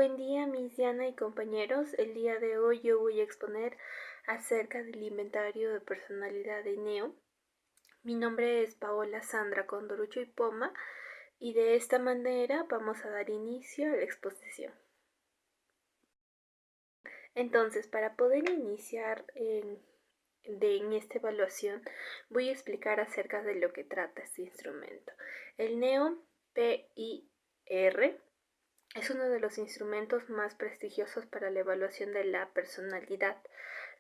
Buen día, mis Diana y compañeros. El día de hoy yo voy a exponer acerca del inventario de personalidad de Neo. Mi nombre es Paola Sandra Condorucho y Poma y de esta manera vamos a dar inicio a la exposición. Entonces, para poder iniciar en esta evaluación, voy a explicar acerca de lo que trata este instrumento. El Neo PIR es uno de los instrumentos más prestigiosos para la evaluación de la personalidad.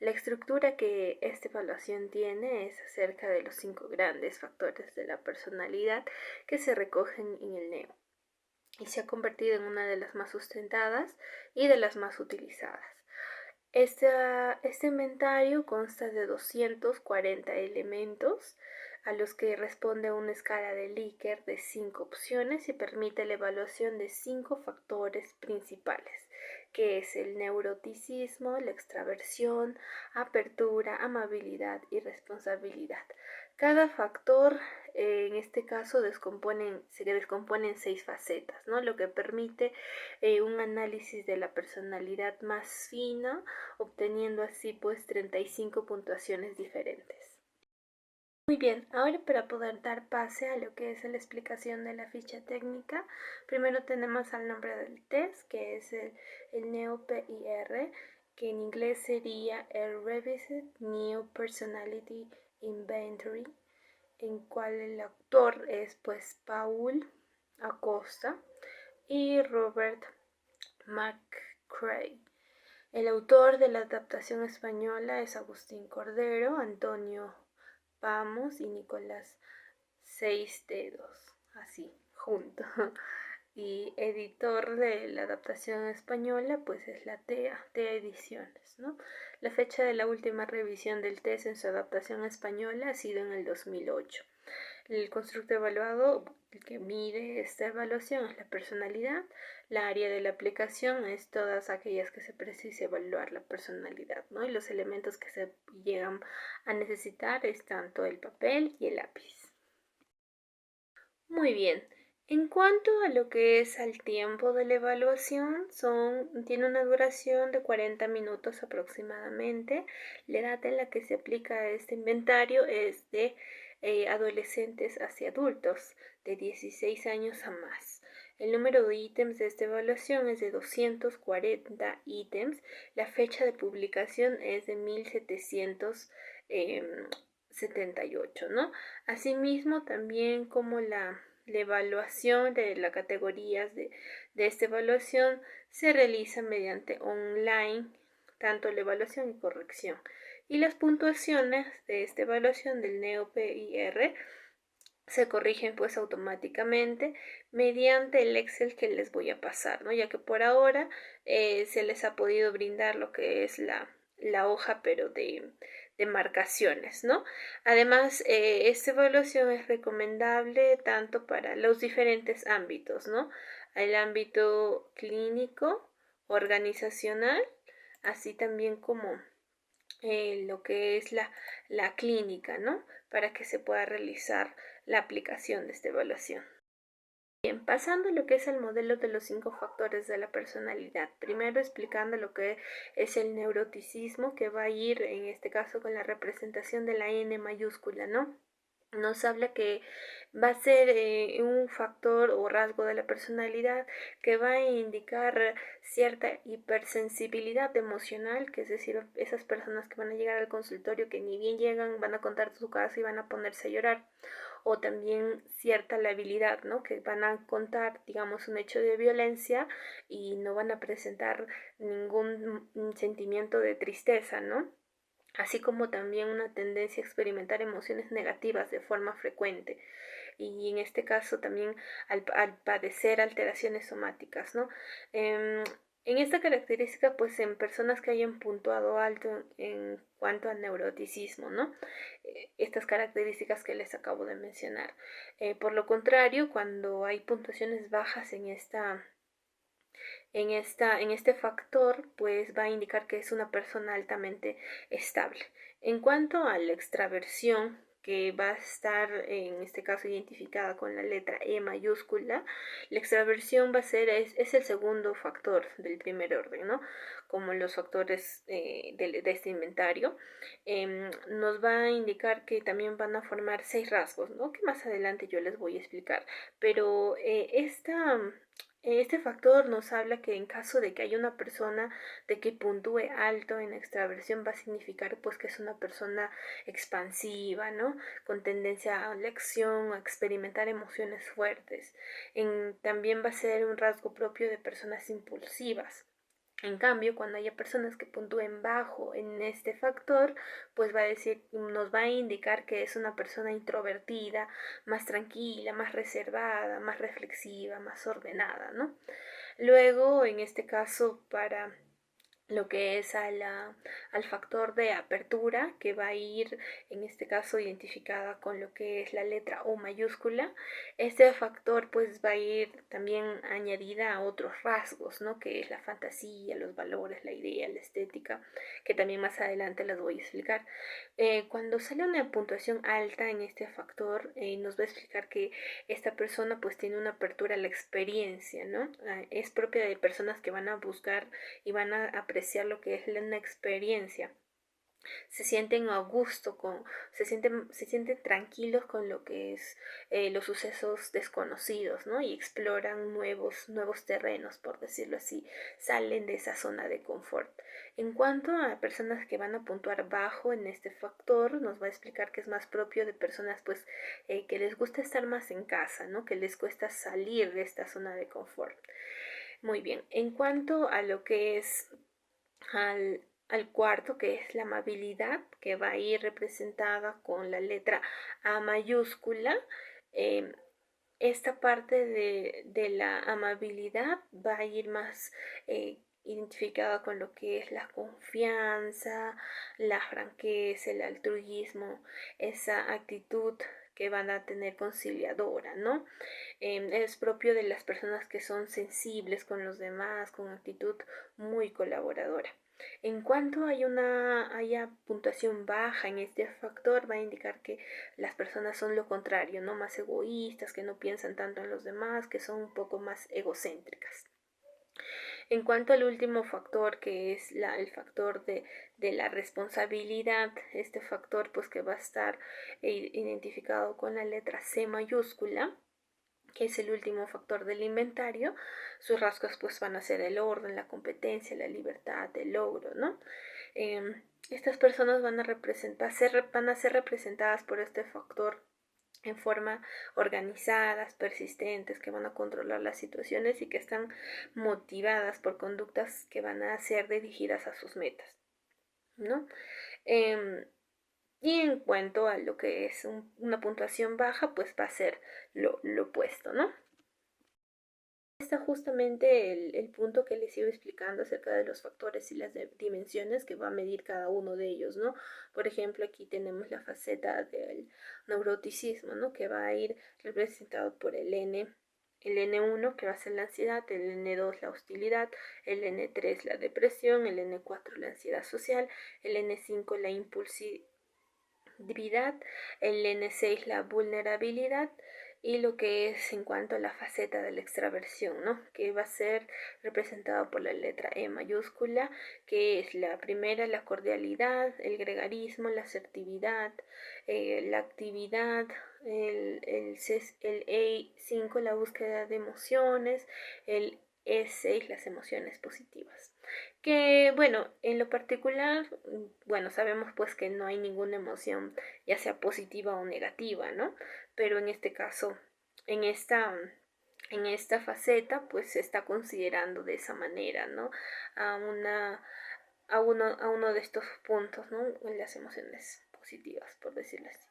La estructura que esta evaluación tiene es acerca de los 5 grandes factores de la personalidad que se recogen en el NEO y se ha convertido en una de las más sustentadas y de las más utilizadas. Este inventario consta de 240 elementos a los que responde una escala de Likert de 5 opciones y permite la evaluación de 5 factores principales, que es el neuroticismo, la extraversión, apertura, amabilidad y responsabilidad. Cada factor en este caso se descompone en 6 facetas, ¿no? Lo que permite un análisis de la personalidad más fina, obteniendo así pues 35 puntuaciones diferentes. Muy bien, ahora para poder dar pase a lo que es la explicación de la ficha técnica, primero tenemos al nombre del test, que es el NEO-PIR, que en inglés sería el Revised New Personality Inventory, en cual el autor es pues Paul Acosta y Robert McCrae. El autor de la adaptación española es Agustín Cordero, Antonio Pamos y Nicolás Seis Dedos, así, junto. Y editor de la adaptación española pues es la TEA Ediciones, ¿no? La fecha de la última revisión del test en su adaptación española ha sido en el 2008. El constructo evaluado, el que mide esta evaluación, es la personalidad. La área de la aplicación es todas aquellas que se precise evaluar la personalidad, ¿no? Y los elementos que se llegan a necesitar es tanto el papel y el lápiz. Muy bien. En cuanto a lo que es al tiempo de la evaluación, tiene una duración de 40 minutos aproximadamente. La edad en la que se aplica este inventario es de adolescentes hacia adultos, de 16 años a más. El número de ítems de esta evaluación es de 240 ítems. La fecha de publicación es de 1778, ¿no? Asimismo, también como la evaluación de las categorías de esta evaluación se realiza mediante online, tanto la evaluación y corrección. Y las puntuaciones de esta evaluación del NEO-PIR se corrigen pues automáticamente mediante el Excel que les voy a pasar, ¿no? Ya que por ahora se les ha podido brindar lo que es la hoja, pero de marcaciones, ¿no? Además, esta evaluación es recomendable tanto para los diferentes ámbitos, ¿no? El ámbito clínico, organizacional, así también como lo que es la clínica, ¿no? Para que se pueda realizar la aplicación de esta evaluación. Bien, pasando a lo que es el modelo de los 5 factores de la personalidad. Primero explicando lo que es el neuroticismo, que va a ir en este caso con la representación de la N mayúscula, ¿no? Nos habla que va a ser un factor o rasgo de la personalidad que va a indicar cierta hipersensibilidad emocional, que es decir, esas personas que van a llegar al consultorio que ni bien llegan van a contar su caso y van a ponerse a llorar, o también cierta labilidad, ¿no? Que van a contar, digamos, un hecho de violencia y no van a presentar ningún sentimiento de tristeza, ¿no? Así como también una tendencia a experimentar emociones negativas de forma frecuente y en este caso también al padecer alteraciones somáticas, ¿no? En esta característica, pues en personas que hayan puntuado alto en cuanto al neuroticismo, ¿no? Estas características que les acabo de mencionar. Por lo contrario, cuando hay puntuaciones bajas en este factor, pues va a indicar que es una persona altamente estable. En cuanto a la extraversión, que va a estar en este caso identificada con la letra E mayúscula, la extraversión va a ser, es el segundo factor del primer orden, ¿no? Como los factores de este inventario, nos va a indicar que también van a formar 6 rasgos, ¿no? Que más adelante yo les voy a explicar. Pero este factor nos habla que en caso de que haya una persona de que puntúe alto en extraversión va a significar pues que es una persona expansiva, ¿no? Con tendencia a la acción, a experimentar emociones fuertes. También va a ser un rasgo propio de personas impulsivas. En cambio, cuando haya personas que puntúen bajo en este factor, pues nos va a indicar que es una persona introvertida, más tranquila, más reservada, más reflexiva, más ordenada, ¿no? Luego, en este caso, para lo que es al factor de apertura, que va a ir en este caso identificada con lo que es la letra O mayúscula. Este factor pues va a ir también añadida a otros rasgos, ¿no? Que es la fantasía, los valores, la idea, la estética, que también más adelante las voy a explicar. Cuando sale una puntuación alta en este factor, nos va a explicar que esta persona pues tiene una apertura a la experiencia, ¿no? Es propia de personas que van a buscar y van a apreciar lo que es una experiencia. Se sienten a gusto se sienten tranquilos con lo que es los sucesos desconocidos, ¿no? Y exploran nuevos terrenos, por decirlo así, salen de esa zona de confort. En cuanto a personas que van a puntuar bajo en este factor, nos va a explicar que es más propio de personas pues que les gusta estar más en casa, ¿no? Que les cuesta salir de esta zona de confort. Muy bien, en cuanto a lo que es al cuarto, que es la amabilidad, que va a ir representada con la letra A mayúscula. Eh, Esta parte de la amabilidad va a ir más identificada con lo que es la confianza, la franqueza, el altruismo, esa actitud que van a tener conciliadora, ¿no? Es propio de las personas que son sensibles con los demás, con actitud muy colaboradora. En cuanto haya puntuación baja en este factor, va a indicar que las personas son lo contrario, ¿no? Más egoístas, que no piensan tanto en los demás, que son un poco más egocéntricas. En cuanto al último factor, que es el factor de la responsabilidad, este factor pues que va a estar identificado con la letra C mayúscula, que es el último factor del inventario. Sus rasgos pues van a ser el orden, la competencia, la libertad, el logro, ¿no? Estas personas van a ser representadas por este factor en forma organizadas, persistentes, que van a controlar las situaciones y que están motivadas por conductas que van a ser dirigidas a sus metas, ¿no? Eh, y en cuanto a lo que es una puntuación baja, pues va a ser lo opuesto, ¿no? Está justamente el punto que les iba explicando acerca de los factores y las dimensiones que va a medir cada uno de ellos, ¿no? Por ejemplo, aquí tenemos la faceta del neuroticismo, ¿no? Que va a ir representado por el N1 que va a ser la ansiedad, el N2 la hostilidad, el N3 la depresión, el N4 la ansiedad social, el N5 la impulsividad, el N6 la vulnerabilidad y lo que es en cuanto a la faceta de la extraversión, ¿no? Que va a ser representada por la letra E mayúscula, que es la primera, la cordialidad, el gregarismo, la asertividad, la actividad, el E5 la búsqueda de emociones, el E6 las emociones positivas. Que bueno, en lo particular, bueno, sabemos pues que no hay ninguna emoción, ya sea positiva o negativa, ¿no? Pero en este caso, en esta, en esta faceta, pues se está considerando de esa manera, ¿no? A a uno de estos puntos, ¿no? En las emociones positivas, por decirlo así.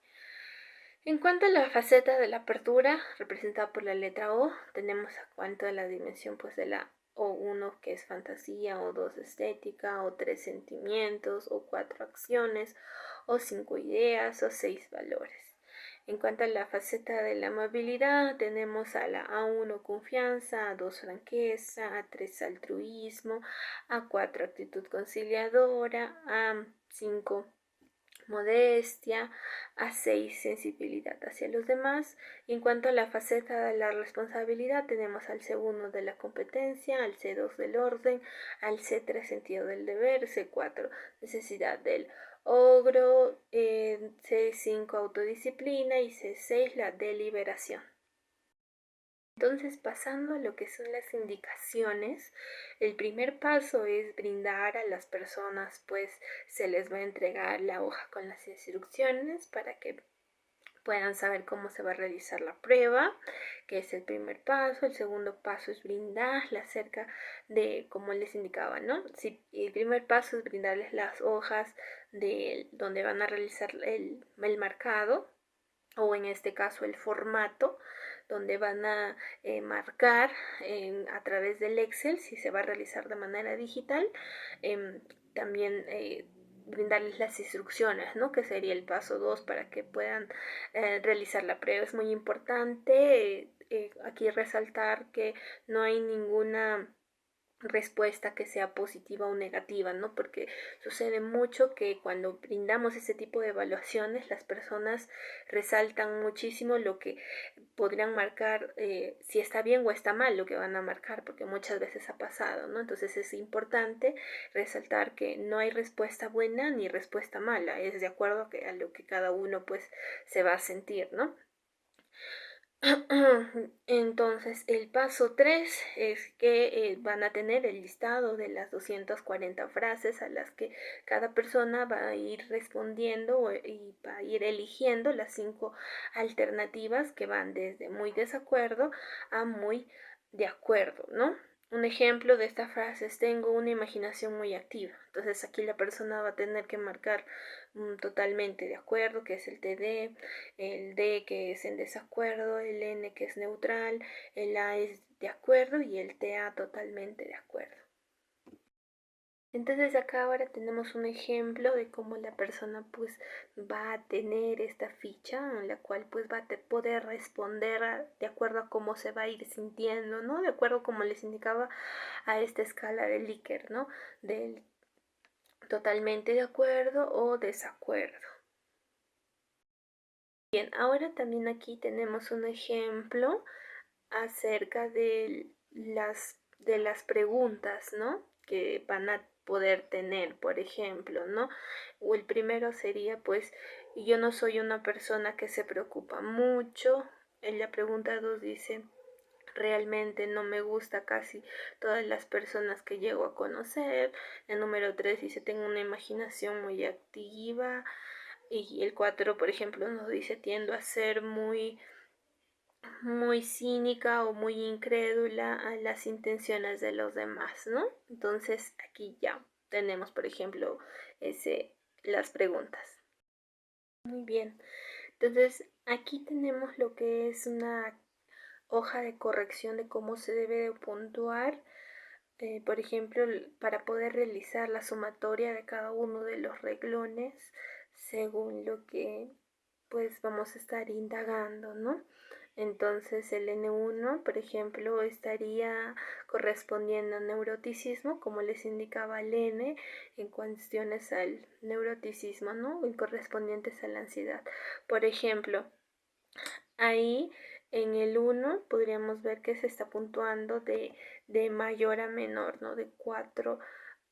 En cuanto a la faceta de la apertura, representada por la letra O, tenemos a cuanto a la dimensión pues de la O1 que es fantasía, O2 estética, O3 sentimientos, O4 acciones, O5 ideas, O6 valores. En cuanto a la faceta de la amabilidad, tenemos a la A1 confianza, A2 franqueza, A3 altruismo, A4 actitud conciliadora, A5 modestia, A6 sensibilidad hacia los demás. Y en cuanto a la faceta de la responsabilidad, tenemos al C1 de la competencia, al C2 del orden, al C3 sentido del deber, C4 necesidad del ogro, C5 autodisciplina y C6 la deliberación. Entonces, pasando a lo que son las indicaciones, el primer paso es brindar a las personas, pues se les va a entregar la hoja con las instrucciones para que puedan saber cómo se va a realizar la prueba, que es el primer paso. El segundo paso es brindarles acerca de, como les indicaba, ¿no? Si el primer paso es brindarles las hojas de donde van a realizar el marcado, o en este caso el formato, donde van a marcar a través del Excel si se va a realizar de manera digital. También brindarles las instrucciones, ¿no? Que sería el paso 2 para que puedan realizar la prueba. Es muy importante aquí resaltar que no hay ninguna respuesta que sea positiva o negativa, ¿no? Porque sucede mucho que cuando brindamos ese tipo de evaluaciones, las personas resaltan muchísimo lo que podrían marcar, si está bien o está mal lo que van a marcar, porque muchas veces ha pasado, ¿no? Entonces es importante resaltar que no hay respuesta buena ni respuesta mala, es de acuerdo a lo que cada uno pues se va a sentir, ¿no? Entonces, el paso 3 es que van a tener el listado de las 240 frases a las que cada persona va a ir respondiendo y va a ir eligiendo las 5 alternativas que van desde muy desacuerdo a muy de acuerdo, ¿no? Un ejemplo de esta frase es: tengo una imaginación muy activa. Entonces aquí la persona va a tener que marcar totalmente de acuerdo, que es el TD, el D que es en desacuerdo, el N que es neutral, el A es de acuerdo y el TA totalmente de acuerdo. Entonces acá ahora tenemos un ejemplo de cómo la persona pues va a tener esta ficha en la cual pues va a poder responder de acuerdo a cómo se va a ir sintiendo, ¿no? De acuerdo como les indicaba a esta escala de Likert, ¿no? Del totalmente de acuerdo o desacuerdo. Bien, ahora también aquí tenemos un ejemplo acerca de las preguntas, ¿no? Que van a poder tener, por ejemplo, ¿no? O el primero sería, pues, yo no soy una persona que se preocupa mucho. En la pregunta 2 dice: realmente no me gusta casi todas las personas que llego a conocer. El número 3 dice: tengo una imaginación muy activa. Y el 4, por ejemplo, nos dice: tiendo a ser muy cínica o muy incrédula a las intenciones de los demás, ¿no? Entonces aquí ya tenemos, por ejemplo, las preguntas. Muy bien. Entonces aquí tenemos lo que es una hoja de corrección de cómo se debe de puntuar. Por ejemplo, para poder realizar la sumatoria de cada uno de los renglones según lo que pues vamos a estar indagando, ¿no? Entonces el N1, por ejemplo, estaría correspondiendo a neuroticismo, como les indicaba el N, en cuestiones al neuroticismo, ¿no? Y correspondientes a la ansiedad. Por ejemplo, ahí en el 1 podríamos ver que se está puntuando de mayor a menor, ¿no? De 4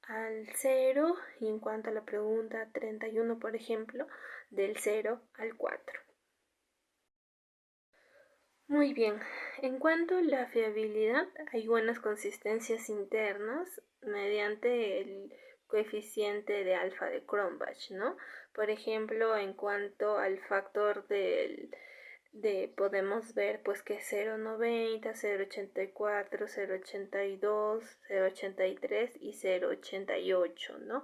al 0, y en cuanto a la pregunta 31, por ejemplo, del 0 al 4. Muy bien, en cuanto a la fiabilidad, hay buenas consistencias internas mediante el coeficiente de alfa de Cronbach, ¿no? Por ejemplo, en cuanto al factor podemos ver pues que 0,90, 0,84, 0,82, 0,83 y 0,88, ¿no?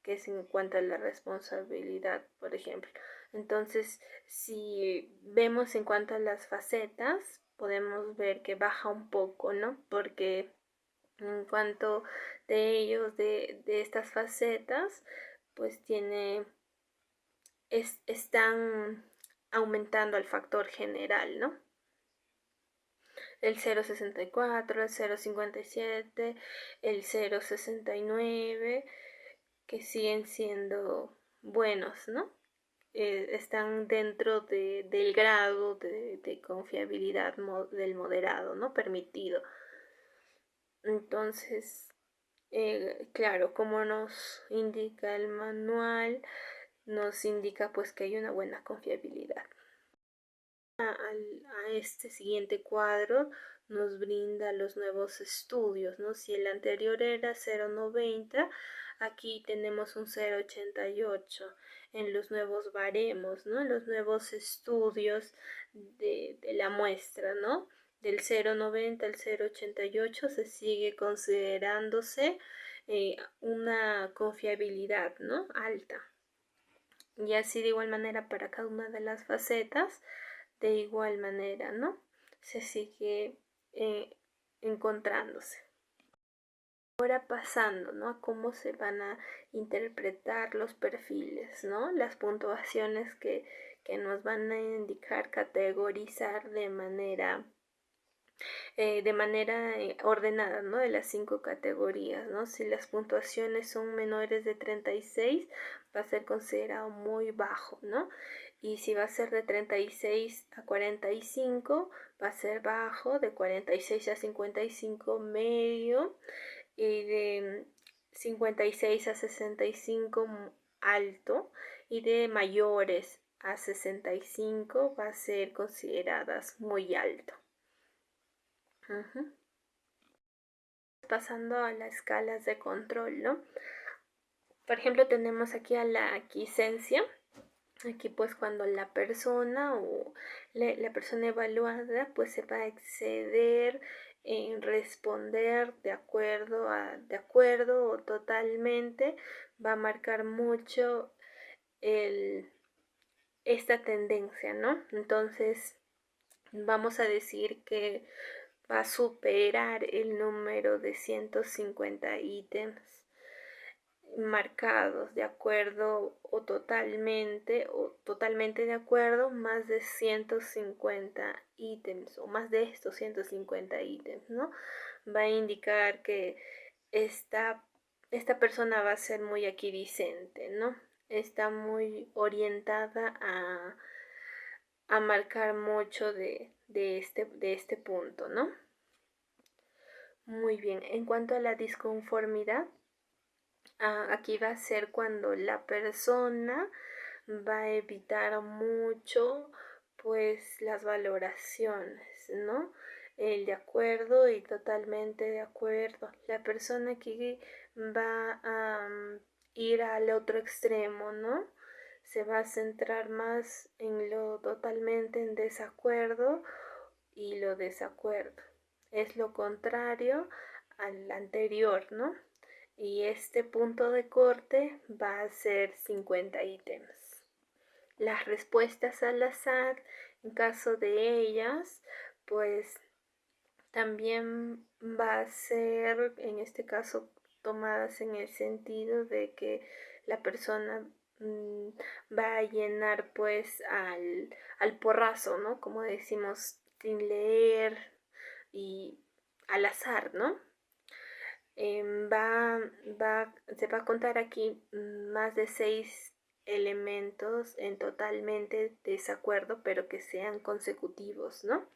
Que es en cuanto a la responsabilidad, por ejemplo. Entonces, si vemos en cuanto a las facetas, podemos ver que baja un poco, ¿no? Porque en cuanto de ellos, de estas facetas, pues están aumentando el factor general, ¿no? El 0,64, el 0,57, el 0,69, que siguen siendo buenos, ¿no? están dentro del grado de confiabilidad del moderado, ¿no? Permitido. Entonces, claro, como nos indica el manual, nos indica pues que hay una buena confiabilidad. A este siguiente cuadro nos brinda los nuevos estudios, ¿no? Si el anterior era 0,90, aquí tenemos un 0,88 en los nuevos baremos, ¿no? En los nuevos estudios de la muestra, ¿no? Del 0,90 al 0,88 se sigue considerándose una confiabilidad, ¿no? Alta. Y así de igual manera para cada una de las facetas, de igual manera, ¿no? Se sigue encontrándose. Ahora pasando, ¿no? A cómo se van a interpretar los perfiles, ¿no? Las puntuaciones que nos van a indicar, categorizar de manera ordenada, ¿no? De las 5 categorías, ¿no? Si las puntuaciones son menores de 36, va a ser considerado muy bajo, ¿no? Y si va a ser de 36 a 45, va a ser bajo, de 46 a 55 medio, y de 56 a 65 alto, y de mayores a 65 va a ser consideradas muy alto. Pasando a las escalas de control, ¿no? Por ejemplo, tenemos aquí a la aquiescencia. Aquí pues cuando la persona o la persona evaluada pues se va a exceder en responder de acuerdo o totalmente, va a marcar mucho esta tendencia, ¿no? Entonces vamos a decir que va a superar el número de 150 ítems marcados de acuerdo o totalmente de acuerdo, más de 150 ítems o más de estos 150 ítems, ¿no? Va a indicar que esta persona va a ser muy aquiescente, ¿no? Está muy orientada a marcar mucho de este punto, ¿no? Muy bien, en cuanto a la disconformidad, aquí va a ser cuando la persona va a evitar mucho pues las valoraciones, ¿no? El de acuerdo y totalmente de acuerdo. La persona aquí va a ir al otro extremo, ¿no? Se va a centrar más en lo totalmente en desacuerdo y lo desacuerdo. Es lo contrario al anterior, ¿no? Y este punto de corte va a ser 50 ítems. Las respuestas al azar, en caso de ellas, pues también va a ser, en este caso, tomadas en el sentido de que la persona va a llenar pues al porrazo, ¿no? Como decimos, sin leer y al azar, ¿no? Se va a contar aquí más de 6 elementos en totalmente desacuerdo, pero que sean consecutivos, ¿no?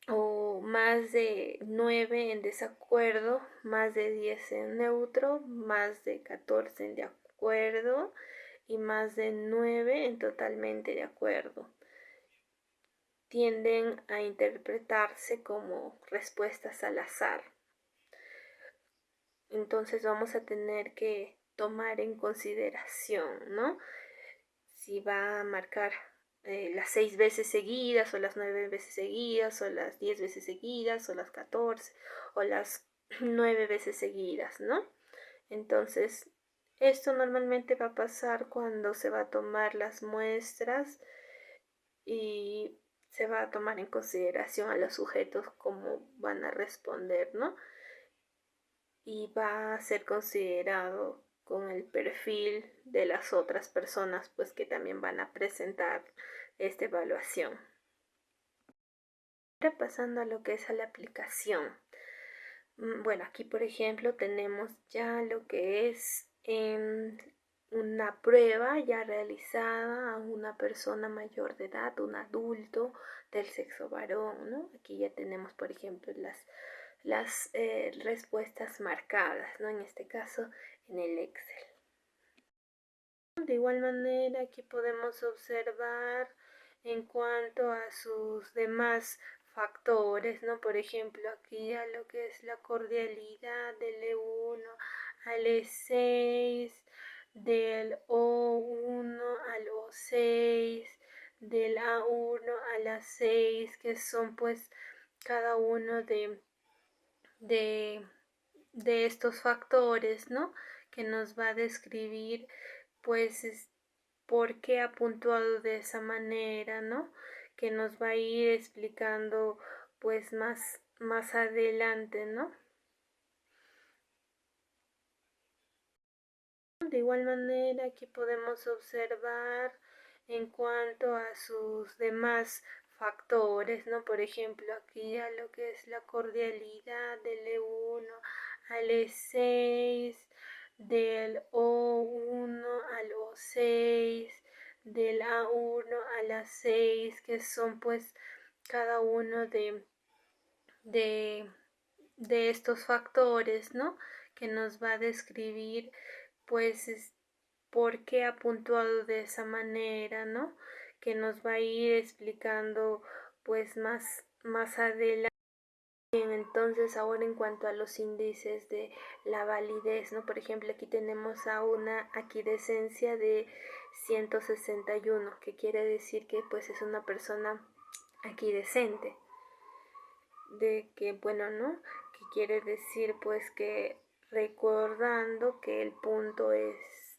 O más de 9 en desacuerdo, más de 10 en neutro, más de 14 en de acuerdo y más de 9 en totalmente de acuerdo. Tienden a interpretarse como respuestas al azar. Entonces vamos a tener que tomar en consideración, ¿no? Si va a marcar las 6 veces seguidas, o las 9 veces seguidas, o las 10 veces seguidas, o las 14, o las 9 veces seguidas, ¿no? Entonces, esto normalmente va a pasar cuando se va a tomar las muestras y se va a tomar en consideración a los sujetos cómo van a responder, ¿no? Y va a ser considerado con el perfil de las otras personas pues que también van a presentar esta evaluación. Ahora pasando a lo que es a la aplicación. Bueno, aquí por ejemplo tenemos ya lo que es una prueba ya realizada a una persona mayor de edad, un adulto del sexo varón, ¿no? Aquí ya tenemos, por ejemplo, las respuestas marcadas, ¿no? En este caso, en el Excel. De igual manera, aquí podemos observar en cuanto a sus demás factores, ¿no? Por ejemplo, aquí ya lo que es la cordialidad del E1 al E6, del O1 al O6, del A1 al A6, que son pues cada uno de, de estos factores, ¿no? Que nos va a describir pues por qué ha puntuado de esa manera, ¿no? Que nos va a ir explicando pues más adelante, ¿no? De igual manera, aquí podemos observar en cuanto a sus demás factores, ¿no? Por ejemplo, aquí ya lo que es la cordialidad del E1 al E6, del O1 al O6, del A1 al A6, que son pues cada uno de, de estos factores, ¿no? Que nos va a describir pues por qué ha puntuado de esa manera, ¿no? Que nos va a ir explicando pues más adelante. Bien, entonces ahora en cuanto a los índices de la validez, ¿no? Por ejemplo, aquí tenemos a una aquiescencia de 161, que quiere decir que pues es una persona aquiescente. De que, bueno, ¿no? Que quiere decir pues que recordando que el punto es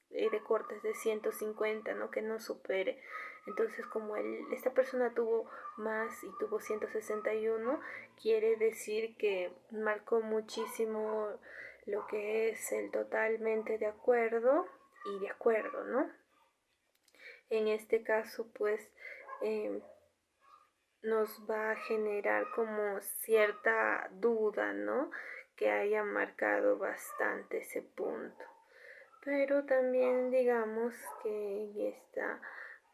de cortes de 150, ¿no? Que no supere. Entonces, como esta persona tuvo más y tuvo 161, quiere decir que marcó muchísimo lo que es el totalmente de acuerdo y de acuerdo, ¿no? En este caso, pues, nos va a generar como cierta duda, ¿no? Que haya marcado bastante ese punto. Pero también digamos que en esta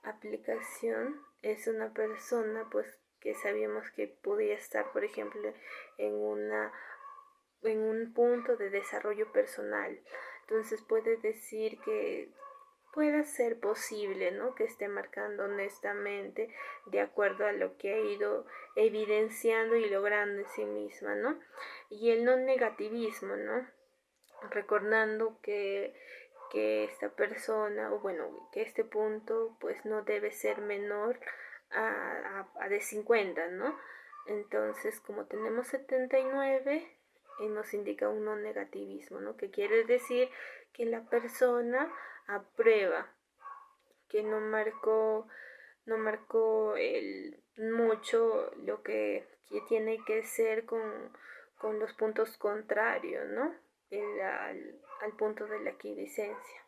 aplicación es una persona pues que sabíamos que podía estar, por ejemplo, en un punto de desarrollo personal. Entonces puede decir que pueda ser posible, ¿no? Que esté marcando honestamente de acuerdo a lo que ha ido evidenciando y logrando en sí misma, ¿no? Y el no negativismo, ¿no? Recordando que esta persona, o bueno, que este punto pues no debe ser menor a de 50, ¿no? Entonces, como tenemos 79, nos indica un no negativismo, ¿no? Que quiere decir que la persona aprueba, que no marcó mucho lo que tiene que ser con los puntos contrarios, ¿no? Al punto de la equidicencia.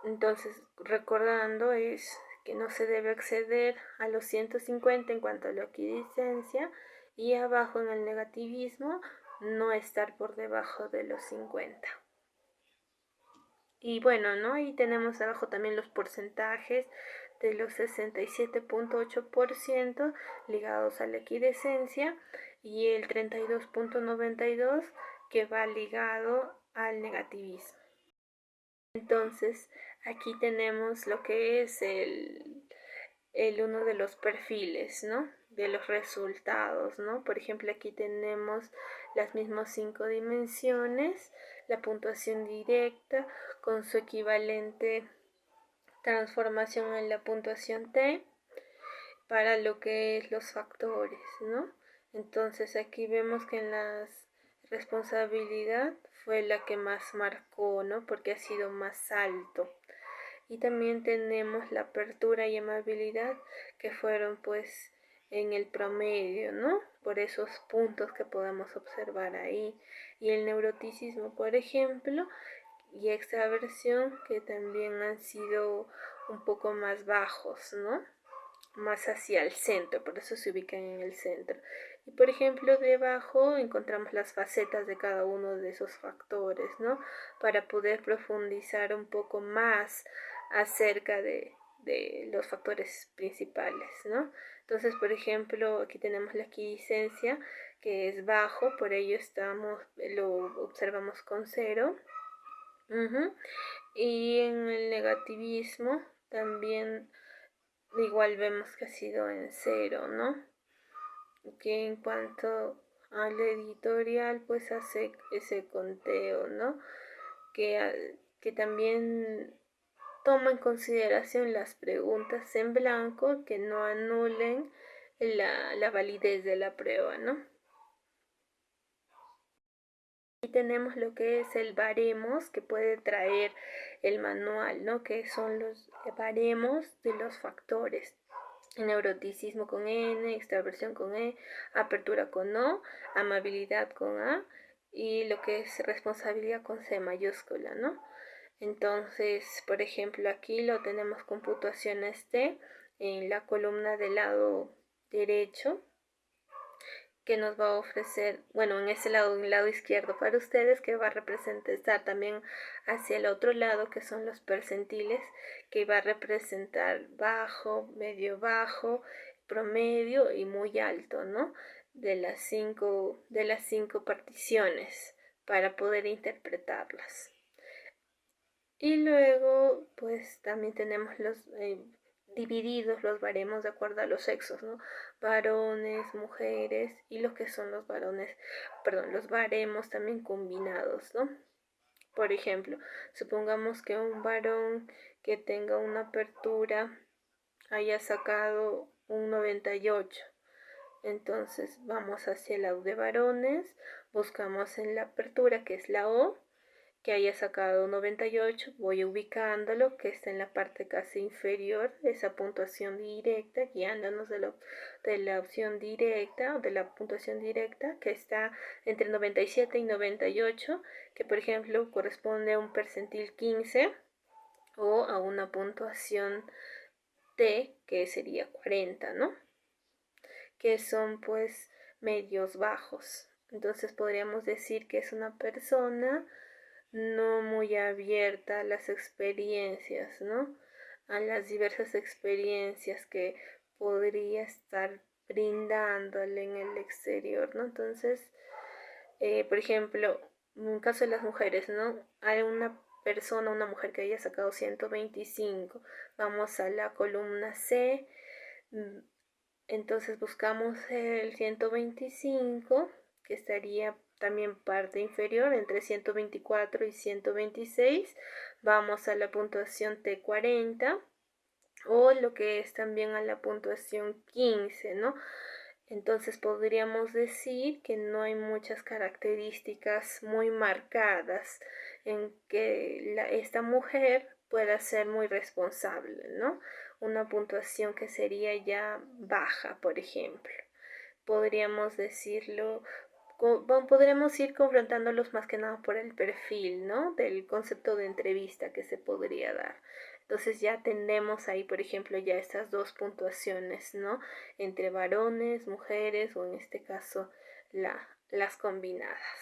Entonces, recordando es que no se debe exceder a los 150 en cuanto a la equidicencia y abajo en el negativismo no estar por debajo de los 50. Y bueno, ¿no? Ahí tenemos abajo también los porcentajes de los 67.8% ligados a la equidecencia y el 32.92% que va ligado al negativismo. Entonces, aquí tenemos lo que es uno de los perfiles, ¿no? De los resultados, ¿no? Por ejemplo, aquí tenemos las mismas 5 dimensiones, la puntuación directa con su equivalente transformación en la puntuación T para lo que es los factores, ¿no? Entonces aquí vemos que en la responsabilidad fue la que más marcó, ¿no? Porque ha sido más alto. Y también tenemos la apertura y amabilidad que fueron pues en el promedio, ¿no? Por esos puntos que podemos observar ahí. Y el neuroticismo, por ejemplo, y extraversión que también han sido un poco más bajos, ¿no? Más hacia el centro, por eso se ubican en el centro. Y por ejemplo, debajo encontramos las facetas de cada uno de esos factores, ¿no? Para poder profundizar un poco más acerca de los factores principales, ¿no? Entonces, por ejemplo, aquí tenemos la aquiescencia, que es bajo, por ello lo observamos con 0. Y en el negativismo también igual vemos que ha sido en 0, ¿no? Que en cuanto al editorial, pues hace ese conteo, ¿no? Que también toma en consideración las preguntas en blanco que no anulen la validez de la prueba, ¿no? Y tenemos lo que es el baremos que puede traer el manual, ¿no? Que son los baremos de los factores. Neuroticismo con N, extraversión con E, apertura con O, amabilidad con A y lo que es responsabilidad con C mayúscula, ¿no? Entonces, por ejemplo, aquí lo tenemos con puntuaciones T en la columna del lado derecho, que nos va a ofrecer, bueno, en ese lado, en el lado izquierdo para ustedes, que va a representar también hacia el otro lado, que son los percentiles, que va a representar bajo, medio bajo, promedio y muy alto, ¿no? De las cinco particiones para poder interpretarlas. Y luego, pues también tenemos los divididos, los baremos de acuerdo a los sexos, ¿no? Varones, mujeres y lo que son los los baremos también combinados, ¿no? Por ejemplo, supongamos que un varón que tenga una apertura haya sacado un 98. Entonces vamos hacia el lado de varones, buscamos en la apertura que es la O, que haya sacado 98, voy ubicándolo, que está en la parte casi inferior de esa puntuación directa, guiándonos de la opción directa o de la puntuación directa, que está entre 97 y 98, que por ejemplo corresponde a un percentil 15 o a una puntuación T, que sería 40, ¿no? Que son pues medios bajos. Entonces podríamos decir que es una persona no muy abierta a las experiencias, ¿no? A las diversas experiencias que podría estar brindándole en el exterior, ¿no? Entonces, por ejemplo, en el caso de las mujeres, ¿no? Hay una persona, una mujer que haya sacado 125, vamos a la columna C, entonces buscamos el 125, que estaría también parte inferior entre 124 y 126. Vamos a la puntuación T40 o lo que es también a la puntuación 15, ¿no? Entonces podríamos decir que no hay muchas características muy marcadas en que esta mujer pueda ser muy responsable, ¿no? Una puntuación que sería ya baja, por ejemplo. Podríamos decirlo, podremos ir confrontándolos más que nada por el perfil, ¿no? Del concepto de entrevista que se podría dar. Entonces ya tenemos ahí, por ejemplo, ya estas dos puntuaciones, ¿no? Entre varones, mujeres o en este caso las combinadas.